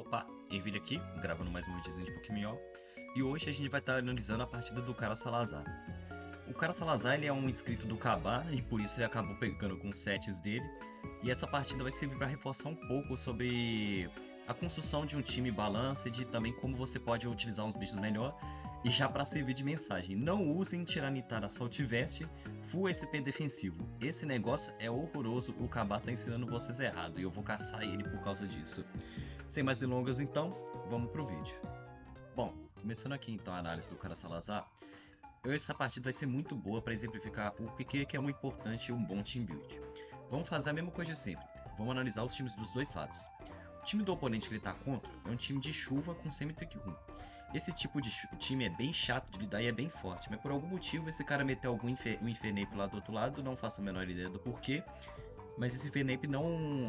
Opa, Ervilha aqui, gravando mais um videozinho de Pokémon. E hoje a gente vai estar analisando a partida do Cara Salazar. O Cara Salazar ele é um inscrito do Cabá e por isso ele acabou pegando com os sets dele. E essa partida vai servir para reforçar um pouco sobre a construção de um time balanced e também como você pode utilizar uns bichos melhor. E já para servir de mensagem, não usem Tiranitar Assault Vest Full SP defensivo. Esse negócio é horroroso, o Cabá tá ensinando vocês errado e eu vou caçar ele por causa disso. Sem mais delongas então, vamos pro vídeo. Bom, começando aqui então a análise do Cara Salazar, essa partida vai ser muito boa para exemplificar o que é um importante e um bom team build. Vamos fazer a mesma coisa de sempre, vamos analisar os times dos dois lados. O time do oponente que ele tá contra é um time de chuva com semi-trick room. Esse tipo de time é bem chato de lidar e é bem forte, mas por algum motivo esse cara meteu um Infernape lá do outro lado, não faço a menor ideia do porquê. Mas esse Infernape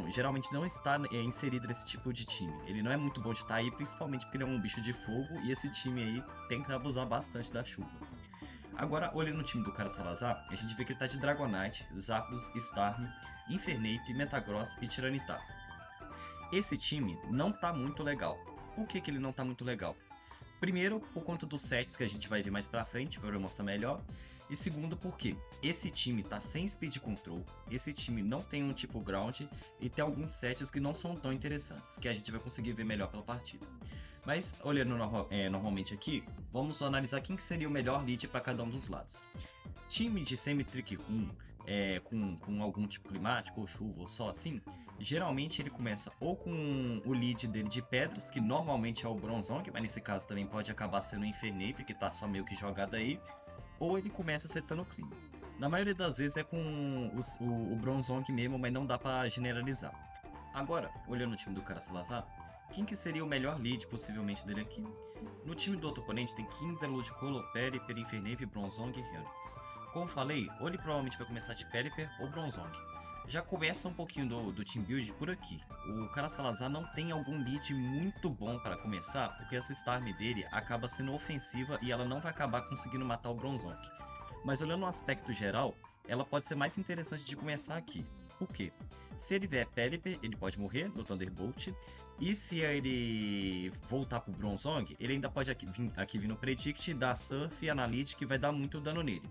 geralmente não está inserido nesse tipo de time. Ele não é muito bom de estar aí, principalmente porque ele é um bicho de fogo e esse time aí tem que abusar bastante da chuva. Agora, olhando no time do Cara Salazar, a gente vê que ele está de Dragonite, Zapdos, Starmie, Infernape, Metagross e Tiranitar. Esse time não está muito legal. Por que ele não está muito legal? Primeiro, por conta dos sets que a gente vai ver mais pra frente, para eu mostrar melhor. E segundo, porque esse time tá sem speed control, esse time não tem um tipo ground e tem alguns sets que não são tão interessantes, que a gente vai conseguir ver melhor pela partida. Mas, olhando normalmente aqui, vamos analisar quem seria o melhor lead para cada um dos lados. Time de semi-trick room, com algum tipo climático, ou chuva, ou só assim, geralmente ele começa ou com o lead dele de pedras, que normalmente é o Bronzong, mas nesse caso também pode acabar sendo o Infernape, que tá só meio que jogado aí, ou ele começa setando o clima. Na maioria das vezes é com o Bronzong mesmo, mas não dá para generalizar. Agora, olhando o time do Cara Salazar, quem que seria o melhor lead possivelmente dele aqui? No time do outro oponente tem Kindle, Ludicolo, Periper, Infernape, Bronzong e Helix. Como falei, ou ele provavelmente vai começar de Periper ou Bronzong. Já começa um pouquinho do team build por aqui. O Cara Salazar não tem algum lead muito bom para começar, porque essa Starmie dele acaba sendo ofensiva e ela não vai acabar conseguindo matar o Bronzong. Mas olhando no aspecto geral, ela pode ser mais interessante de começar aqui. Por quê? Se ele vier Periper, ele pode morrer no Thunderbolt. E se ele voltar pro Bronzong, ele ainda pode aqui vir no Predict, dar Surf e Analytic, que vai dar muito dano nele.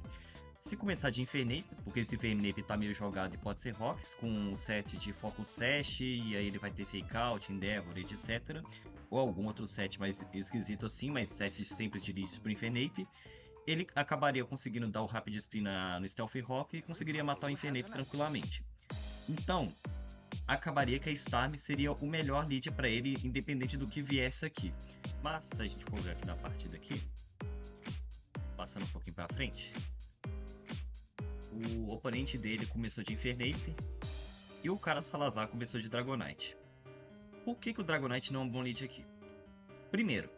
Se começar de Infernape, porque esse Infernape tá meio jogado e pode ser Rocks, com um set de Focus Sash, e aí ele vai ter Fake Out, Endeavor, etc. Ou algum outro set mais esquisito assim, mas set simples de leads pro Infernape. Ele acabaria conseguindo dar o Rapid Spin no Stealth Rock e conseguiria matar o Infernape tranquilamente. Então, acabaria que a Starmie seria o melhor lead para ele, independente do que viesse aqui. Mas, se a gente for ver aqui na partida aqui, passando um pouquinho para frente, o oponente dele começou de Infernape e o Cara Salazar começou de Dragonite. Por que o Dragonite não é um bom lead aqui? Primeiro,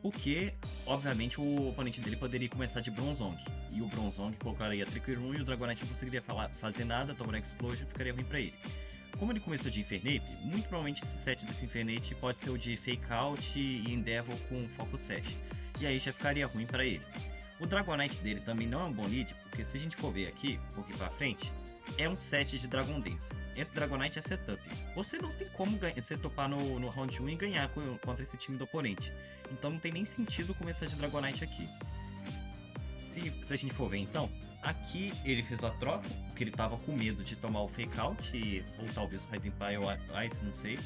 porque, obviamente, o oponente dele poderia começar de Bronzong, e o Bronzong colocaria Trick Room e o Dragonite não conseguiria fazer nada, tomar Explosion, ficaria ruim pra ele. Como ele começou de Infernape, muito provavelmente esse set desse Infernape pode ser o de Fake Out e Endeavor com Focus Sash, e aí já ficaria ruim pra ele. O Dragonite dele também não é um bom lead, porque se a gente for ver aqui, um pouquinho pra frente, é um set de Dragon Dance. Esse Dragonite é setup. Você não tem como setupar no round 1 e ganhar contra esse time do oponente. Então não tem nem sentido começar de Dragonite aqui. Se a gente for ver então, aqui ele fez a troca, porque ele tava com medo de tomar o Fake Out, ou talvez o Hidden Pile ou Ice, não sei.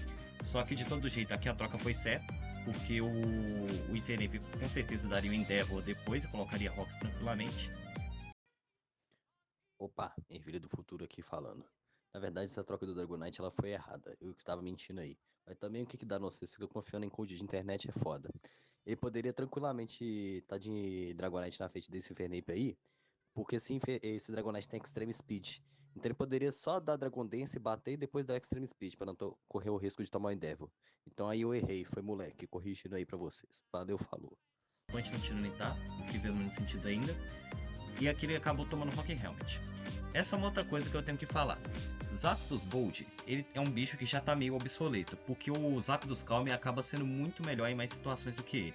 Só que de todo jeito aqui a troca foi certa, porque o Infernape com certeza daria o Endeavor depois e colocaria Rocks tranquilamente. Opa, Ervilha do Futuro aqui falando. Na verdade, essa troca do Dragonite ela foi errada. Eu que estava mentindo aí. Mas também o que dá, não sei, se fica confiando em code de internet é foda. Ele poderia tranquilamente estar de Dragonite na frente desse Infernape aí, porque esse Dragonite tem Extreme Speed. Então ele poderia só dar Dragon Dance, bater e depois dar Extreme Speed, para não correr o risco de tomar o Endeavor. Então aí eu errei, foi moleque, corrigindo aí pra vocês. Valeu, falou. Antes não Tiranitar, o que fez muito sentido ainda. E aqui ele acabou tomando Rock Helmet. Essa é uma outra coisa que eu tenho que falar. Zapdos Bold, ele é um bicho que já tá meio obsoleto, porque o Zapdos Calm acaba sendo muito melhor em mais situações do que ele.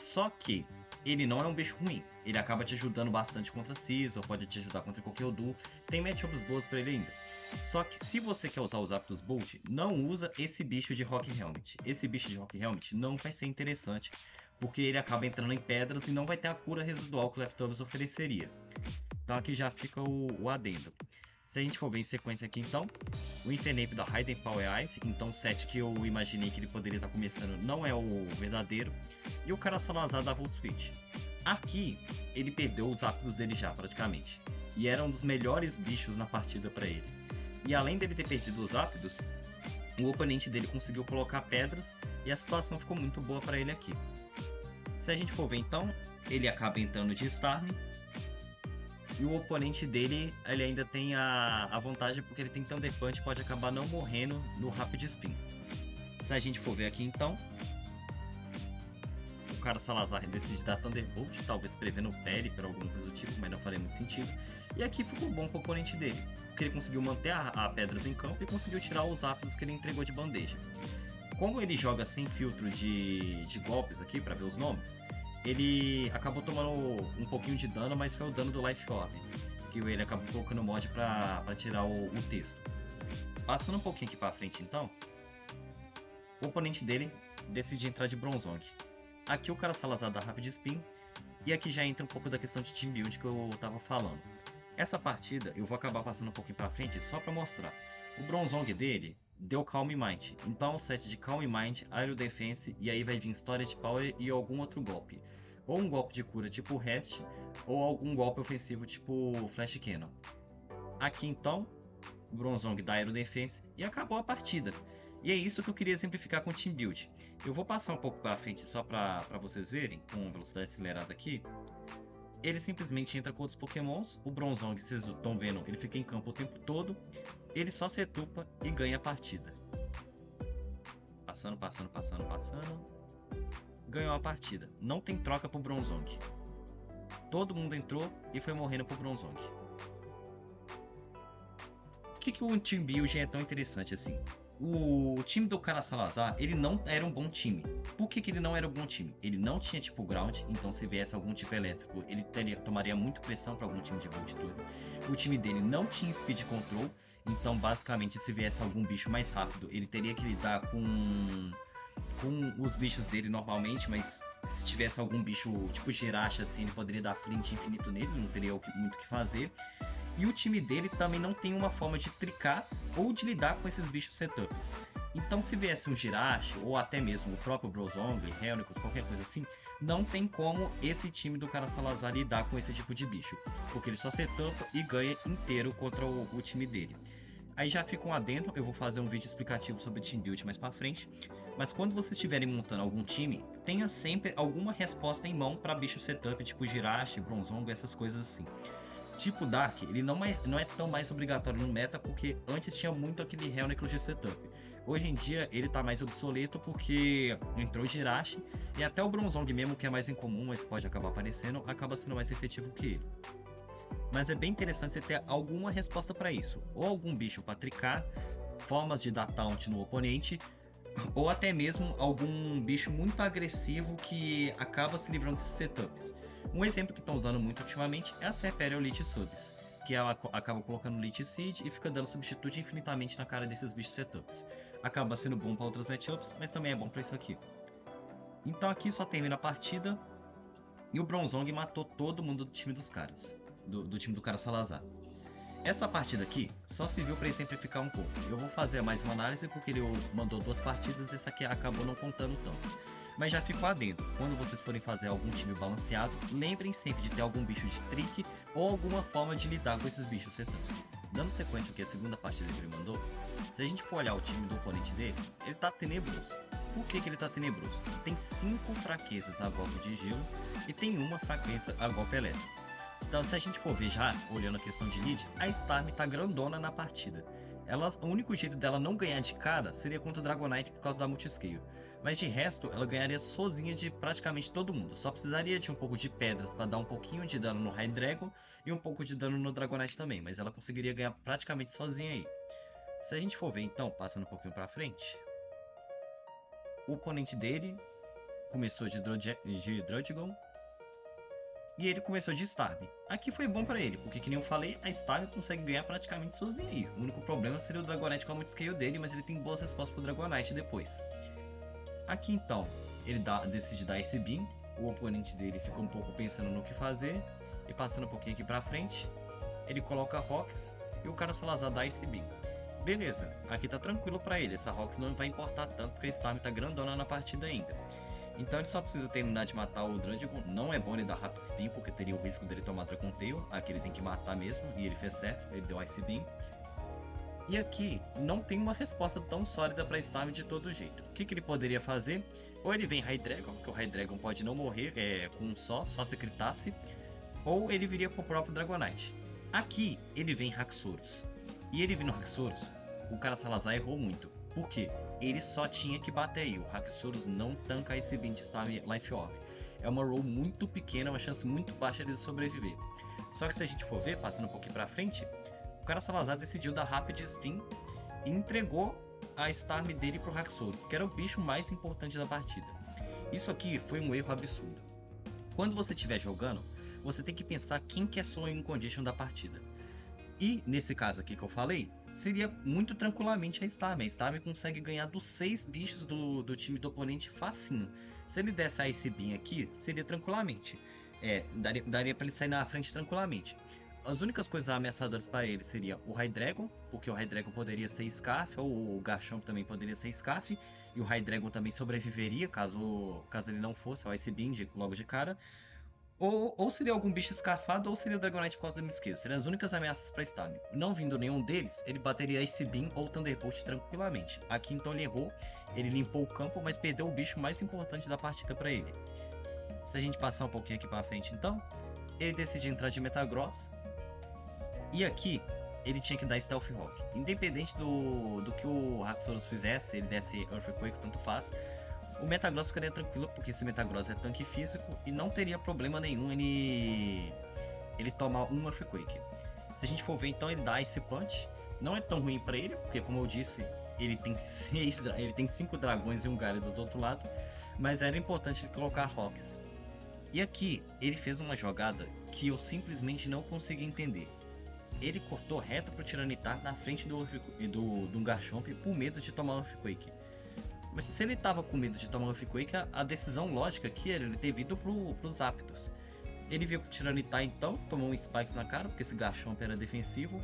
Só que ele não é um bicho ruim. Ele acaba te ajudando bastante contra Scizor, pode te ajudar contra qualquer Odu. Tem matchups boas pra ele ainda. Só que se você quer usar os Zapdos Bolt, não usa esse bicho de Rock Helmet. Esse bicho de Rock Helmet não vai ser interessante, porque ele acaba entrando em pedras e não vai ter a cura residual que o Leftovers ofereceria. Então aqui já fica o adendo. Se a gente for ver em sequência aqui então, o Infernape da Raiden Power Ice, então o set que eu imaginei que ele poderia estar começando não é o verdadeiro, e o cara Salazar da Volt Switch. Aqui, ele perdeu os Zapdos dele já praticamente, e era um dos melhores bichos na partida para ele. E além dele ter perdido os Zapdos, o oponente dele conseguiu colocar pedras, e a situação ficou muito boa para ele aqui. Se a gente for ver então, ele acaba entrando de Starmie, e o oponente dele, ele ainda tem a vantagem porque ele tem Thunder Punch e pode acabar não morrendo no Rapid Spin. Se a gente for ver aqui então, o cara Salazar decide dar Thunderbolt, talvez prevendo o Pele para alguma coisa do tipo, mas não faria muito sentido. E aqui ficou bom com o oponente dele, porque ele conseguiu manter a pedras em campo e conseguiu tirar os Zapdos que ele entregou de bandeja. Como ele joga sem filtro de golpes aqui, para ver os nomes, ele acabou tomando um pouquinho de dano, mas foi o dano do Life Orb, que ele acabou colocando mod para tirar o texto. Passando um pouquinho aqui para frente então, o oponente dele decide entrar de Bronzong. Aqui o cara Salazar dá Rapid Spin, e aqui já entra um pouco da questão de Team Build que eu tava falando. Essa partida eu vou acabar passando um pouquinho para frente só para mostrar. O Bronzong dele deu Calm Mind, então é um set de Calm Mind, Aero Defense, e aí vai vir Storage Power e algum outro golpe. Ou um golpe de cura tipo Rest, ou algum golpe ofensivo tipo Flash Cannon. Aqui então, o Bronzong dá Aero Defense e acabou a partida. E é isso que eu queria exemplificar com o Team Build. Eu vou passar um pouco para frente só para vocês verem, com velocidade acelerada aqui. Ele simplesmente entra com outros pokémons, o Bronzong, vocês estão vendo, ele fica em campo o tempo todo, ele só se etupa e ganha a partida. Passando, ganhou a partida. Não tem troca pro Bronzong. Todo mundo entrou e foi morrendo pro Bronzong. Por que o Team Build é tão interessante assim? O time do cara Salazar, ele não era um bom time. Por que ele não era um bom time? Ele não tinha tipo ground, então se viesse algum tipo elétrico, ele tomaria muito pressão para algum time de Volt Tour. O time dele não tinha speed control, então basicamente se viesse algum bicho mais rápido, ele teria que lidar com os bichos dele normalmente, mas se tivesse algum bicho tipo Jirachi assim, ele poderia dar flint infinito nele, não teria muito o que fazer. E o time dele também não tem uma forma de tricar ou de lidar com esses bichos setups. Então se viesse um Jirachi, ou até mesmo o próprio Bronzong, Helnicus, qualquer coisa assim, não tem como esse time do cara Salazar lidar com esse tipo de bicho, porque ele só setupa e ganha inteiro contra o time dele. Aí já fica um adendo, eu vou fazer um vídeo explicativo sobre Team Build mais pra frente, mas quando vocês estiverem montando algum time, tenha sempre alguma resposta em mão para bicho setup, tipo Jirachi, Bronzong, essas coisas assim. Tipo Dark, ele não é tão mais obrigatório no meta, porque antes tinha muito aquele Helnicus de setup. Hoje em dia ele tá mais obsoleto porque entrou Jirachi, e até o Bronzong mesmo, que é mais incomum, mas pode acabar aparecendo, acaba sendo mais efetivo que ele. Mas é bem interessante você ter alguma resposta para isso, ou algum bicho para tricar, formas de dar taunt no oponente, ou até mesmo algum bicho muito agressivo que acaba se livrando desses setups. Um exemplo que estão usando muito ultimamente é a Serperior Lich Subs, que ela acaba colocando Lich Seed e fica dando substituto infinitamente na cara desses bichos setups. Acaba sendo bom para outros matchups, mas também é bom para isso aqui. Então aqui só termina a partida e o Bronzong matou todo mundo do time dos caras, do time do cara Salazar. Essa partida aqui só se viu para exemplificar um pouco. Eu vou fazer mais uma análise porque ele mandou 2 partidas e essa aqui acabou não contando tanto. Mas já ficou adendo, quando vocês forem fazer algum time balanceado, lembrem sempre de ter algum bicho de trick ou alguma forma de lidar com esses bichos setups. Dando sequência aqui a segunda partida que ele mandou, se a gente for olhar o time do oponente dele, ele tá tenebroso. Por que ele tá tenebroso? Tem 5 fraquezas a golpe de gelo e tem uma fraqueza a golpe elétrico. Então se a gente for ver já, olhando a questão de lead, a Starmie tá grandona na partida. O único jeito dela não ganhar de cara seria contra o Dragonite por causa da multiscale. Mas de resto, ela ganharia sozinha de praticamente todo mundo. Só precisaria de um pouco de pedras para dar um pouquinho de dano no Hydreigon e um pouco de dano no Dragonite também. Mas ela conseguiria ganhar praticamente sozinha aí. Se a gente for ver então, passando um pouquinho para frente, o oponente dele começou de Druddigon, e ele começou de Starm. Aqui foi bom pra ele, porque que nem eu falei, a Starm consegue ganhar praticamente sozinho aí. O único problema seria o Dragonite com a multiscale dele, mas ele tem boas respostas pro Dragonite depois. Aqui então, ele decide dar esse Beam, o oponente dele fica um pouco pensando no que fazer, e passando um pouquinho aqui pra frente, ele coloca Rocks e o cara Salazar dá esse Beam. Beleza, aqui tá tranquilo pra ele, essa Rocks não vai importar tanto porque a Starm tá grandona na partida ainda. Então ele só precisa terminar de matar o Druddigon, não é bom ele dar Rapid Spin porque teria o risco dele tomar Dragon Tail, aqui ele tem que matar mesmo e ele fez certo, ele deu Ice Beam. E aqui não tem uma resposta tão sólida para Starm de todo jeito. O que ele poderia fazer? Ou ele vem Hydreigon, que o Hydreigon pode não morrer com um só se critasse, ou ele viria pro próprio Dragonite. Aqui ele vem Haxorus, e ele vindo Haxorus, o cara Salazar errou muito. Por quê? Ele só tinha que bater aí, o Haxorus não tanca esse 20 Starm Life Orb. É uma roll muito pequena, uma chance muito baixa de sobreviver. Só que se a gente for ver, passando um pouquinho pra frente, o cara Salazar decidiu dar Rapid Spin e entregou a Starm dele pro Haxorus, que era o bicho mais importante da partida. Isso aqui foi um erro absurdo. Quando você estiver jogando, você tem que pensar quem que é sua win condition da partida. E nesse caso aqui que eu falei, seria muito tranquilamente a Starm. A Starm consegue ganhar dos 6 bichos do time do oponente facinho. Se ele desse a Ice Beam aqui, seria tranquilamente. Daria para ele sair na frente tranquilamente. As únicas coisas ameaçadoras para ele seria o Hydreigon, porque o Hydreigon poderia ser Scarf, ou o Garchomp também poderia ser Scarf, e o Hydreigon também sobreviveria caso ele não fosse o Ice Beam logo de cara. Ou seria algum bicho escarfado, ou seria o Dragonite por causa do Miscale. Seriam as únicas ameaças para Starm. Não vindo nenhum deles, ele bateria Ice Beam ou Thunderbolt tranquilamente. Aqui então ele errou, ele limpou o campo, mas perdeu o bicho mais importante da partida para ele. Se a gente passar um pouquinho aqui para frente então, ele decide entrar de Metagross. E aqui, ele tinha que dar Stealth Rock. Independente do que o Haxorus fizesse, ele desse Earthquake, tanto faz. O Metagross ficaria tranquilo, porque esse Metagross é tanque físico e não teria problema nenhum ele tomar um Earthquake. Se a gente for ver, então ele dá esse Punch. Não é tão ruim para ele, porque como eu disse, ele tem 5 dragões e um Gyarados do outro lado. Mas era importante ele colocar Rocks. E aqui, ele fez uma jogada que eu simplesmente não consegui entender. Ele cortou reto pro Tiranitar na frente do Garchomp por medo de tomar um Earthquake. Mas se ele tava com medo de tomar um Earthquake, a decisão lógica aqui era ele ter vindo pros Zapdos. Ele veio pro Tiranitar então, tomou um Spikes na cara, porque esse Garchomp era defensivo.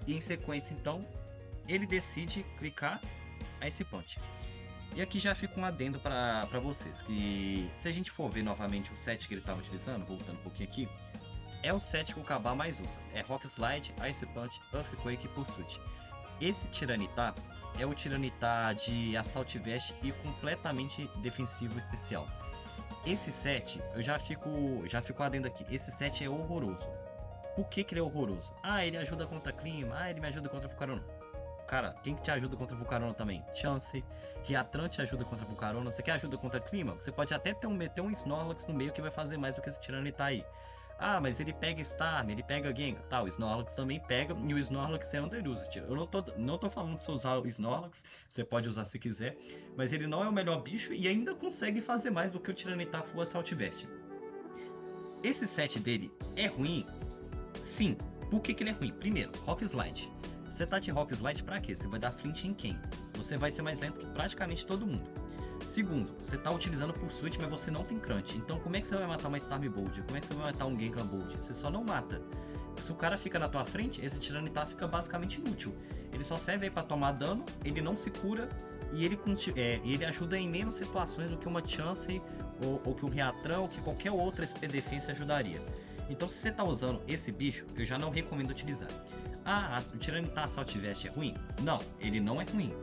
E em sequência então, ele decide clicar Ice Punch. E aqui já fica um adendo para vocês, que se a gente for ver novamente o set que ele estava utilizando, voltando um pouquinho aqui, é o set que o Kabba mais usa. É Rock Slide, Ice Punch, Earthquake e Pursuit. Esse Tiranitar é o Tiranitar de Assault Vest e completamente defensivo especial. Esse set, eu já fico adendo aqui, esse set é horroroso. Por que ele é horroroso? Ah, ele ajuda contra clima, ele me ajuda contra Vucarona. Cara, quem que te ajuda contra Vucarona também? Chance, Riatran te ajuda contra Vucarona. Você quer ajuda contra clima? Você pode até meter um Snorlax no meio que vai fazer mais do que esse Tiranitar aí. Ah, mas ele pega Starm, ele pega Gengar, tá, o Snorlax também pega, e o Snorlax é Underused. Eu não tô falando de você usar o Snorlax, você pode usar se quiser, mas ele não é o melhor bicho e ainda consegue fazer mais do que o Tiranitar Full Assault Vest. Esse set dele é ruim? Sim. Por que ele é ruim? Primeiro, Rock Slide. Você tá de Rock Slide pra quê? Você vai dar Flint em quem? Você vai ser mais lento que praticamente todo mundo. Segundo, você está utilizando Pursuit, mas você não tem Crunch. Então como é que você vai matar uma Starm Bold? Como é que você vai matar um Gengar Bold? Você só não mata. Se o cara fica na tua frente, esse Tiranitar fica basicamente inútil. Ele só serve aí para tomar dano, ele não se cura e ele ajuda em menos situações do que uma Chance ou que um Riatran ou que qualquer outra SP Defense ajudaria. Então se você está usando esse bicho, eu já não recomendo utilizar. Ah, o Tiranitar Assault Vest é ruim? Não, ele não é ruim.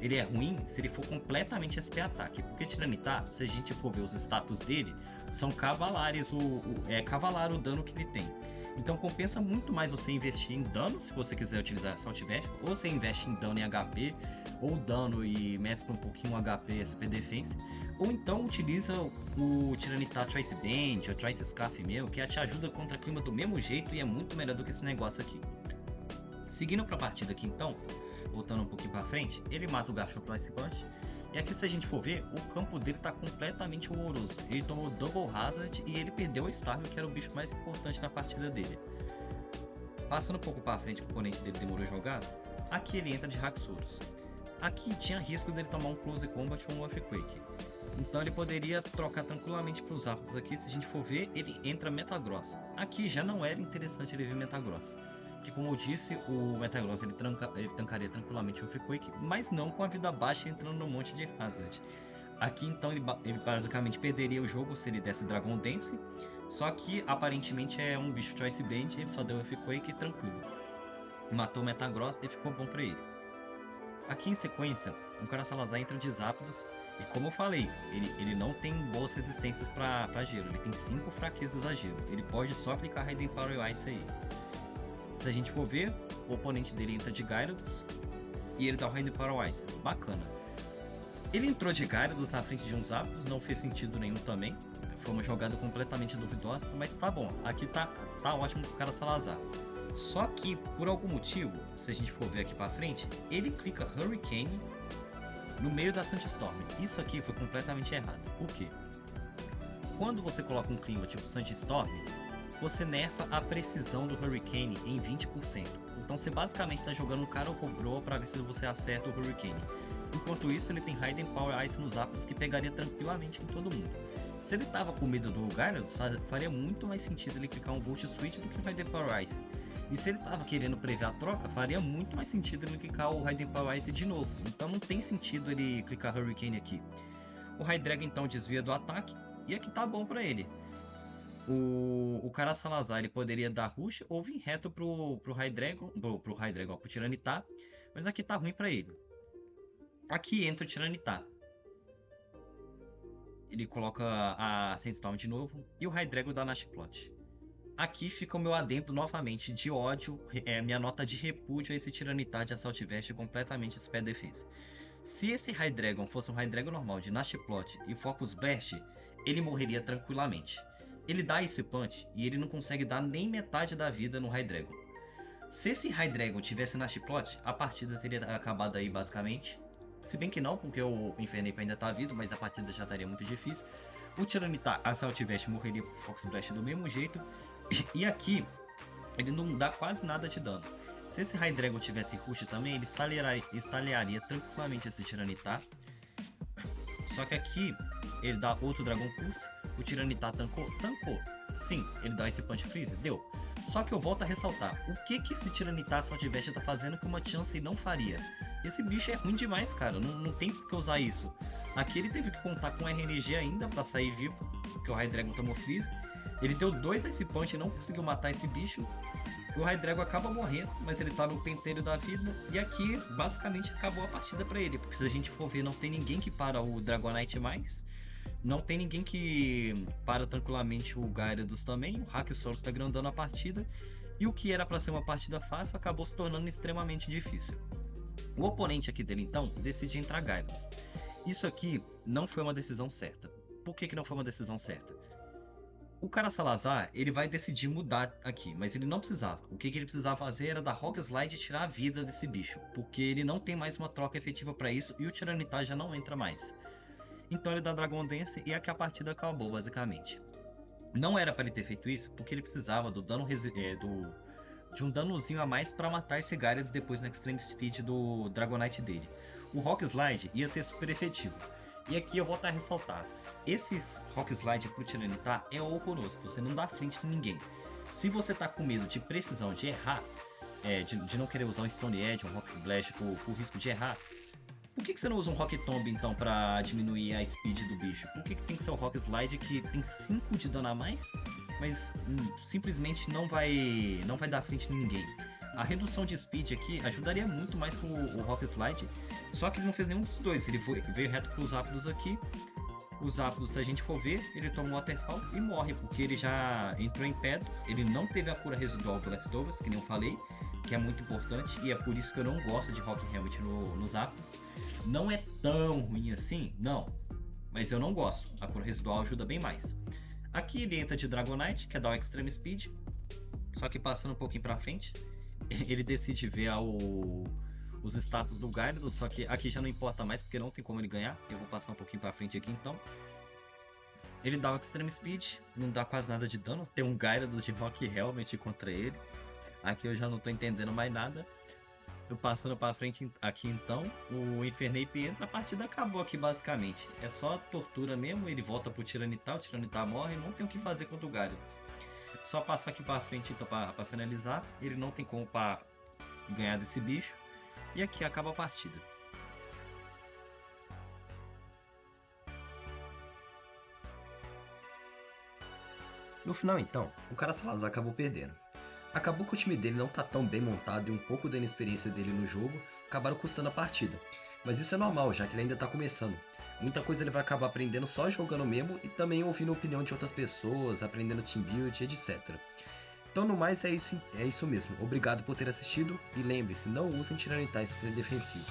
Ele é ruim se ele for completamente SP ataque, porque Tiranitar, se a gente for ver os status dele, são cavalares, cavalar o dano que ele tem. Então compensa muito mais você investir em dano, se você quiser utilizar Assault Vest, ou você investe em dano e HP, ou dano e mescla um pouquinho o HP SP Defense, ou então utiliza o Tiranitar Trice Band ou Trice Scarf mesmo, que te ajuda contra clima do mesmo jeito e é muito melhor do que esse negócio aqui. Seguindo para a partida aqui então, voltando um pouquinho para frente, ele mata o Garchomp no Ice Punch E aqui, se a gente for ver, o campo dele tá completamente horroroso. Ele tomou Double Hazard e ele perdeu o Starmie, que era o bicho mais importante na partida dele. Passando um pouco para frente, que o oponente dele demorou a jogar, aqui ele entra de Haxorus. Aqui tinha risco dele tomar um Close Combat ou um Earthquake. Então ele poderia trocar tranquilamente para os Zapdos aqui. Se a gente for ver, ele entra Metagross. Aqui já não era interessante ele vir Metagross, porque como eu disse, o Metagross ele tancaria tranquilamente o Earthquake, mas não com a vida baixa entrando no monte de Hazard. Aqui então ele basicamente perderia o jogo se ele desse Dragon Dance, só que aparentemente é um bicho Choice Band, ele só deu Earthquake tranquilo. Matou o Metagross e ficou bom para ele. Aqui em sequência, o Cara Salazar entra de Zapdos, e como eu falei, ele não tem boas resistências para gelo, ele tem 5 fraquezas a gelo, ele pode só clicar Hidden Power Ice aí. Se a gente for ver, o oponente dele entra de Gyarados, e ele dá o Hidden Power Ice, bacana. Ele entrou de Gyarados na frente de um Zapdos, não fez sentido nenhum também, foi uma jogada completamente duvidosa, mas tá bom, aqui tá ótimo pro Cara Salazar. Só que, por algum motivo, se a gente for ver aqui pra frente, ele clica Hurricane no meio da Sandstorm. Isso aqui foi completamente errado. Por quê? Quando você coloca um clima tipo Sandstorm, você nerfa a precisão do Hurricane em 20%. Então você basicamente está jogando um cara ou cobroa para ver se você acerta o Hurricane. Enquanto isso, ele tem Hidden Power Ice nos Zapdos que pegaria tranquilamente em todo mundo. Se ele tava com medo do Gyarados, faria muito mais sentido ele clicar um Volt Switch do que um Hidden Power Ice. E se ele tava querendo prever a troca, faria muito mais sentido ele clicar o Hidden Power Ice de novo. Então não tem sentido ele clicar Hurricane aqui. O Hydreigon então desvia do ataque, e aqui tá bom pra ele. O Cara Salazar ele poderia dar Rush ou vir reto pro Hydreigon, pro Tyranitar, mas aqui tá ruim pra ele. Aqui entra o Tyranitar. Ele coloca a Sandstorm de novo e o Hydreigon dá Nashplot. Aqui fica o meu adendo novamente de ódio, minha nota de repúdio a esse Tyranitar de Assault Vest completamente Spare Defense. Se esse Hydreigon fosse um Hydreigon normal de Nashplot e Focus Blast, ele morreria tranquilamente. Ele dá esse punch e ele não consegue dar nem metade da vida no Hydreigon. Se esse Hydreigon tivesse Nashplot, a partida teria acabado aí basicamente. Se bem que não, porque o Infernape ainda tá vivo, mas a partida já estaria muito difícil. O Tyranitar Assault Vest morreria por Focus Blast do mesmo jeito. E aqui, ele não dá quase nada de dano. Se esse Hydreigon tivesse Rush também, ele estalearia tranquilamente esse Tyranitar. Só que aqui, ele dá outro Dragon Pulse. O Tyranitar tancou? Tancou. Sim, ele dá esse Punch Freeze? Deu. Só que eu volto a ressaltar, o que esse Tyranitar Assault Vest tá fazendo que uma Chansey não faria? Esse bicho é ruim demais, cara, não tem por que usar isso. Aqui ele teve que contar com RNG ainda pra sair vivo, porque o Hydreigon tomou Freeze. Ele deu 2 Ice Punch e não conseguiu matar esse bicho. O Hydreigon acaba morrendo, mas ele tá no pentelho da vida. E aqui, basicamente, acabou a partida pra ele, porque se a gente for ver, não tem ninguém que para o Dragonite mais. Não tem ninguém que para tranquilamente o Gyarados também. O Haxorus está grandando a partida. E o que era para ser uma partida fácil acabou se tornando extremamente difícil. O oponente aqui dele então decide entrar Gyarados. Isso aqui não foi uma decisão certa. Por que não foi uma decisão certa? O Cara Salazar ele vai decidir mudar aqui, mas ele não precisava. O que ele precisava fazer era dar Rock Slide e tirar a vida desse bicho. Porque ele não tem mais uma troca efetiva para isso e o Tyranitar já não entra mais. Então ele dá Dragon Dance e aqui a partida acabou basicamente. Não era para ele ter feito isso porque ele precisava do dano de um danozinho a mais para matar esse Gyarados depois no Extreme Speed do Dragonite dele. O Rock Slide ia ser super efetivo. E aqui eu volto a ressaltar, esse Rock Slide pro Tyranitar é horroroso, você não dá flint em ninguém. Se você tá com medo de precisão de errar, de não querer usar um Stone Edge, um Rock Splash por risco de errar, por que você não usa um Rock Tomb então pra diminuir a speed do bicho? Por que tem que ser o Rock Slide que tem 5 de dano a mais, mas simplesmente não vai dar frente em ninguém? A redução de speed aqui ajudaria muito mais com o Rock Slide, só que ele não fez nenhum dos dois, ele veio reto para os Zapdos aqui. Os Zapdos, se a gente for ver, ele toma um Waterfall e morre, porque ele já entrou em pedras, ele não teve a cura residual do Leftovers, que nem eu falei, que é muito importante, e é por isso que eu não gosto de Rock Helmet nos Zapdos. Não é tão ruim assim, não, mas eu não gosto, a cura residual ajuda bem mais. Aqui ele entra de Dragonite, que é dar o Extreme Speed, só que passando um pouquinho pra frente, ele decide ver o os status do Gyarados, só que aqui já não importa mais porque não tem como ele ganhar. Eu vou passar um pouquinho pra frente aqui então. Ele dá o Extreme Speed, não dá quase nada de dano, tem um Gyarados de Rock Helmet contra ele. Aqui eu já não tô entendendo mais nada. Eu passando pra frente aqui então, o Infernape entra, a partida acabou aqui basicamente. É só tortura mesmo, ele volta pro Tiranitar, o Tiranitar morre, não tem o que fazer contra o Gyarados. Só passar aqui pra frente então pra finalizar, ele não tem como pra ganhar desse bicho. E aqui acaba a partida. No final então, o cara Salazar acabou perdendo. Acabou que o time dele não tá tão bem montado e um pouco da inexperiência dele no jogo acabaram custando a partida. Mas isso é normal, já que ele ainda tá começando. Muita coisa ele vai acabar aprendendo só jogando mesmo e também ouvindo a opinião de outras pessoas, aprendendo team build, etc. Então no mais é isso mesmo. Obrigado por ter assistido e lembre-se, não usem Tiranitar em defensivo.